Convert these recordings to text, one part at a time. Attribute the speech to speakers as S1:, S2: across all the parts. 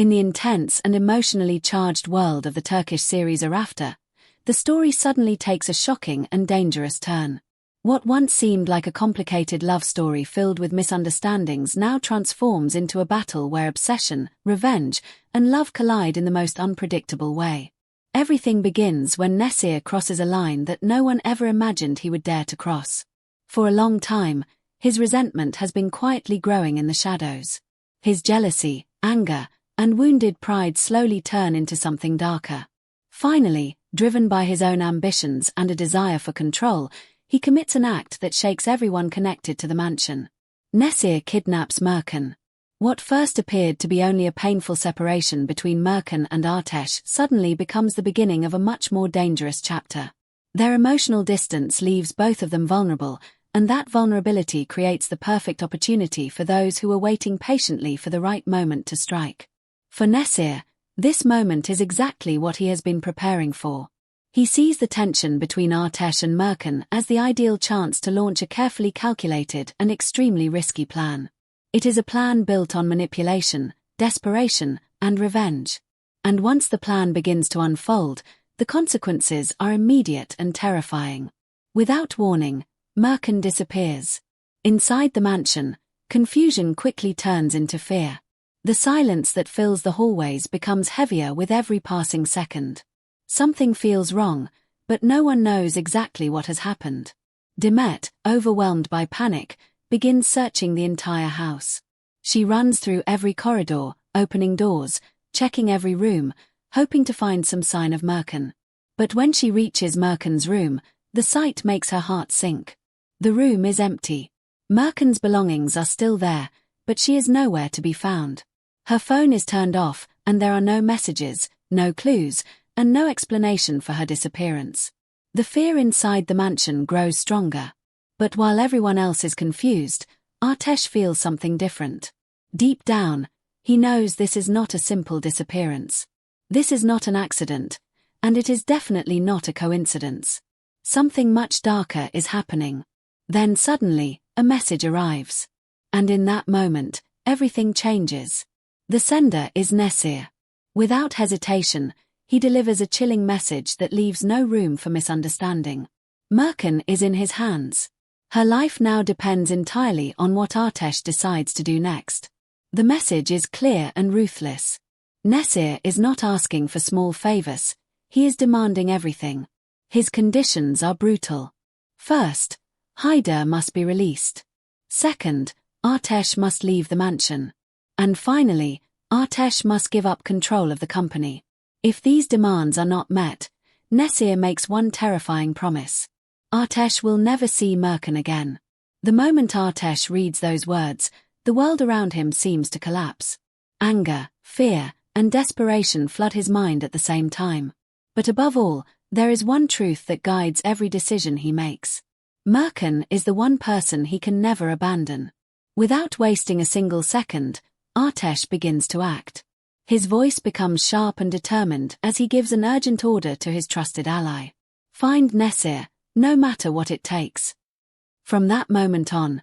S1: In the intense and emotionally charged world of the Turkish series ARAFTA, the story suddenly takes a shocking and dangerous turn. What once seemed like a complicated love story filled with misunderstandings now transforms into a battle where obsession, revenge, and love collide in the most unpredictable way. Everything begins when Nesir crosses a line that no one ever imagined he would dare to cross. For a long time, his resentment has been quietly growing in the shadows. His jealousy, anger, and wounded pride slowly turn into something darker. Finally, driven by his own ambitions and a desire for control, he commits an act that shakes everyone connected to the mansion. Nesir kidnaps Merkan. What first appeared to be only a painful separation between Merkan and Ateş suddenly becomes the beginning of a much more dangerous chapter. Their emotional distance leaves both of them vulnerable, and that vulnerability creates the perfect opportunity for those who are waiting patiently for the right moment to strike. For Nesir, this moment is exactly what he has been preparing for. He sees the tension between Ateş and Merkan as the ideal chance to launch a carefully calculated and extremely risky plan. It is a plan built on manipulation, desperation, and revenge. And once the plan begins to unfold, the consequences are immediate and terrifying. Without warning, Merkan disappears. Inside the mansion, confusion quickly turns into fear. The silence that fills the hallways becomes heavier with every passing second. Something feels wrong, but no one knows exactly what has happened. Demet, overwhelmed by panic, begins searching the entire house. She runs through every corridor, opening doors, checking every room, hoping to find some sign of Merkan. But when she reaches Merkan's room, the sight makes her heart sink. The room is empty. Merkan's belongings are still there, but she is nowhere to be found. Her phone is turned off, and there are no messages, no clues, and no explanation for her disappearance. The fear inside the mansion grows stronger. But while everyone else is confused, Ateş feels something different. Deep down, he knows this is not a simple disappearance. This is not an accident, and it is definitely not a coincidence. Something much darker is happening. Then suddenly, a message arrives. And in that moment, everything changes. The sender is Nesir. Without hesitation, he delivers a chilling message that leaves no room for misunderstanding. Merkan is in his hands. Her life now depends entirely on what Ateş decides to do next. The message is clear and ruthless. Nesir is not asking for small favors, he is demanding everything. His conditions are brutal. First, Haydar must be released. Second, Ateş must leave the mansion. And finally, Ateş must give up control of the company. If these demands are not met, Nesir makes one terrifying promise. Ateş will never see Merkan again. The moment Ateş reads those words, the world around him seems to collapse. Anger, fear, and desperation flood his mind at the same time. But above all, there is one truth that guides every decision he makes. Merkan is the one person he can never abandon. Without wasting a single second, Ateş begins to act. His voice becomes sharp and determined as he gives an urgent order to his trusted ally. Find Nesir, no matter what it takes. From that moment on,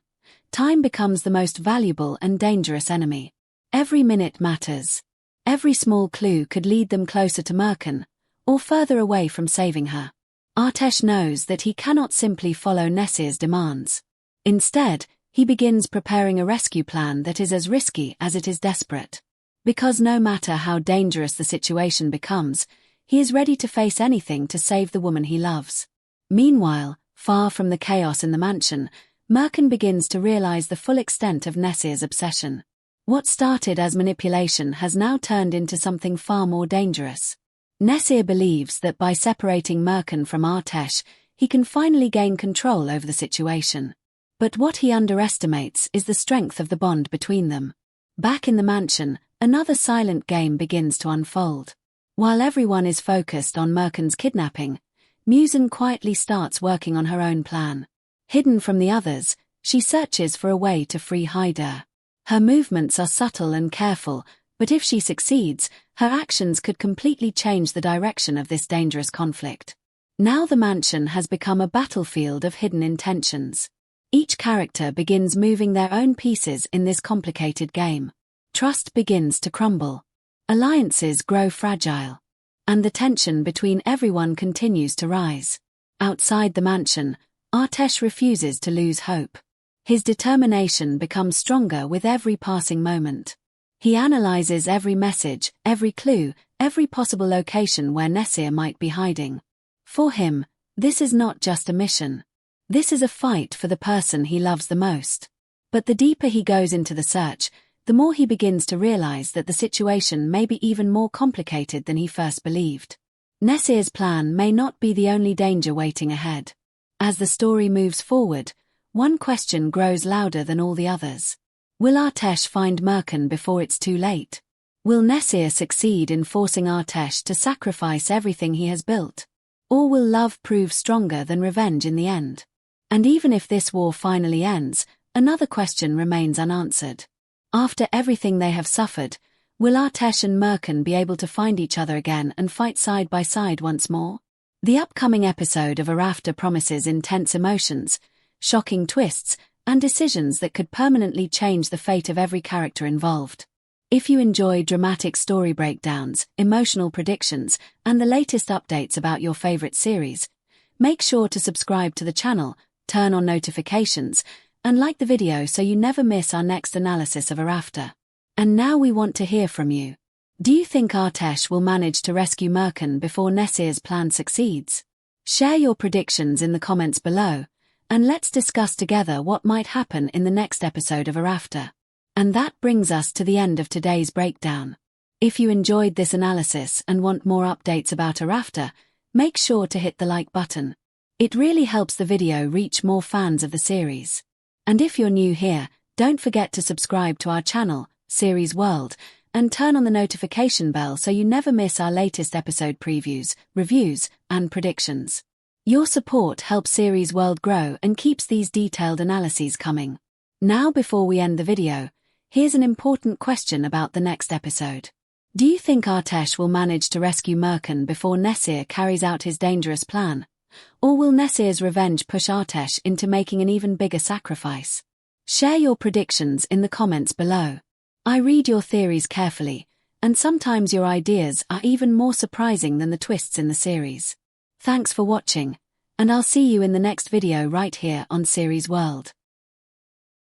S1: time becomes the most valuable and dangerous enemy. Every minute matters. Every small clue could lead them closer to Merkan, or further away from saving her. Ateş knows that he cannot simply follow Nesir's demands. Instead, he begins preparing a rescue plan that is as risky as it is desperate. Because no matter how dangerous the situation becomes, he is ready to face anything to save the woman he loves. Meanwhile, far from the chaos in the mansion, Merkan begins to realize the full extent of Nesir's obsession. What started as manipulation has now turned into something far more dangerous. Nesir believes that by separating Merkan from Ateş, he can finally gain control over the situation. But what he underestimates is the strength of the bond between them. Back in the mansion, another silent game begins to unfold. While everyone is focused on Merkan's kidnapping, Müzen quietly starts working on her own plan. Hidden from the others, she searches for a way to free Haydar. Her movements are subtle and careful, but if she succeeds, her actions could completely change the direction of this dangerous conflict. Now the mansion has become a battlefield of hidden intentions. Each character begins moving their own pieces in this complicated game. Trust begins to crumble. Alliances grow fragile. And the tension between everyone continues to rise. Outside the mansion, Artesh refuses to lose hope. His determination becomes stronger with every passing moment. He analyzes every message, every clue, every possible location where Nesir might be hiding. For him, this is not just a mission. This is a fight for the person he loves the most. But the deeper he goes into the search, the more he begins to realize that the situation may be even more complicated than he first believed. Nesir's plan may not be the only danger waiting ahead. As the story moves forward, one question grows louder than all the others. Will Artesh find Merkan before it's too late? Will Nesir succeed in forcing Artesh to sacrifice everything he has built? Or will love prove stronger than revenge in the end? And even if this war finally ends, another question remains unanswered. After everything they have suffered, will Artesh and Merkan be able to find each other again and fight side by side once more? The upcoming episode of ARAFTA promises intense emotions, shocking twists, and decisions that could permanently change the fate of every character involved. If you enjoy dramatic story breakdowns, emotional predictions, and the latest updates about your favorite series, make sure to subscribe to the channel, turn on notifications, and like the video so you never miss our next analysis of ARAFTA. And now we want to hear from you. Do you think Artesh will manage to rescue Merkan before Nesir's plan succeeds? Share your predictions in the comments below, and let's discuss together what might happen in the next episode of ARAFTA. And that brings us to the end of today's breakdown. If you enjoyed this analysis and want more updates about ARAFTA, make sure to hit the like button. It really helps the video reach more fans of the series. And if you're new here, don't forget to subscribe to our channel, Series World, and turn on the notification bell so you never miss our latest episode previews, reviews, and predictions. Your support helps Series World grow and keeps these detailed analyses coming. Now before we end the video, here's an important question about the next episode. Do you think Artesh will manage to rescue Merkan before Nesir carries out his dangerous plan? Or will Nesir's revenge push Artesh into making an even bigger sacrifice? Share your predictions in the comments below. I read your theories carefully, and sometimes your ideas are even more surprising than the twists in the series. Thanks for watching, and I'll see you in the next video right here on Series World.